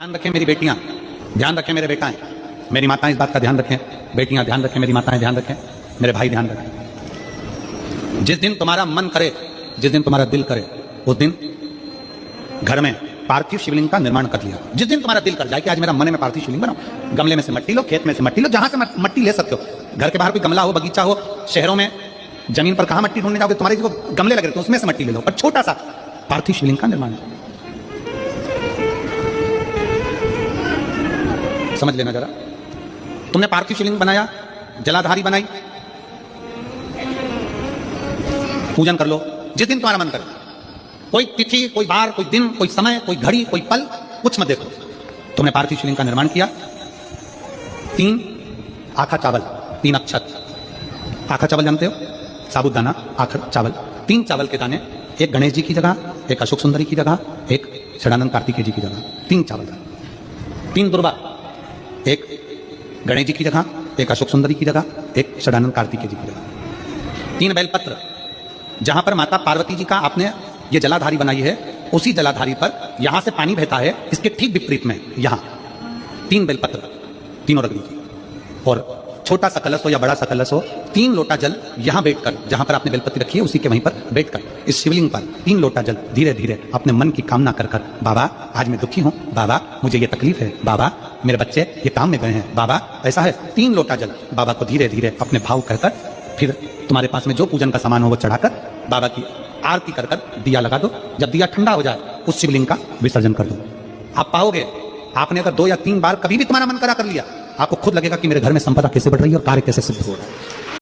ध्यान रखें मेरी बेटियां, ध्यान रखें मेरे बेटाएं, मेरी माताएं इस बात का ध्यान रखें, बेटियां ध्यान रखें, मेरी माताएं ध्यान रखें, मेरे भाई ध्यान रखें। जिस दिन तुम्हारा मन करे, जिस दिन तुम्हारा दिल करे, उस दिन घर में पार्थिव शिवलिंग का निर्माण कर लिया। जिस दिन तुम्हारा दिल कर जाए कि आज मेरा मन है मैं पार्थिव शिवलिंग बनाऊं, गमले में से मट्टी लो, खेत में से मट्टी लो, जहां से मट्टी ले सकते हो। घर के बाहर कोई गमला हो, बगीचा हो, शहरों में जमीन पर कहां मट्टी ढूंढने जाओगे, तुम्हारे जो गमले लगे रहते हैं उसमें से मट्टी ले लो, पर छोटा सा पार्थिव शिवलिंग का निर्माण। समझ लेना जरा, तुमने पार्थिव शिवलिंग बनाया, जलाधारी बनाई, पूजन कर लो जिस दिन तुम्हारा मन करे। कोई तिथि, कोई बार, कोई दिन, कोई समय, कोई घड़ी, कोई पल, कुछ मत देखो। तुमने पार्थिव शिवलिंग का निर्माण किया। 3 आखा चावल, 3 अक्षत। आखा चावल जानते हो, साबुदाना, आखा चावल। 3 चावल के दाने, एक गणेश जी की जगह, एक अशोक सुंदरी की जगह, एक षडानंद कार्तिकेय जी की जगह। 3 चावल। 3 दुर्वा, एक गणेश जी की जगह, एक अशोक सुंदरी की जगह, एक षडानंद कार्तिकेय जी की जगह। 3 बेलपत्र, जहां पर माता पार्वती जी का आपने ये जलाधारी बनाई है, उसी जलाधारी पर यहां से पानी बहता है, इसके ठीक विपरीत में यहां 3 बेलपत्र, तीनों रख दीजिए। और छोटा सा कलश हो या बड़ा सा कलश हो, 3 लोटा जल यहां बैठकर, जहां पर आपने बेलपत्ती रखी है उसी के वहीं पर बैठकर इस शिवलिंग पर 3 लोटा जल धीरे धीरे अपने मन की कामना कर कर, बाबा आज मैं दुखी हूं, बाबा मुझे ये तकलीफ है, बाबा मेरे बच्चे ये काम में गए हैं, बाबा ऐसा है। 3 लोटा जल बाबा को धीरे धीरे अपने भाव कहकर, फिर तुम्हारे पास में जो पूजन का सामान हो वो चढ़ाकर बाबा की आरती कर कर दिया लगा दो। जब दिया ठंडा हो जाए उस शिवलिंग का विसर्जन कर दो। आप पाओगे, आपने अगर 2 या 3 बार कभी भी तुम्हारा मन करा कर लिया, आपको खुद लगेगा कि मेरे घर में संपदा कैसे बढ़ रही है और कार्य कैसे सिद्ध हो रहा है।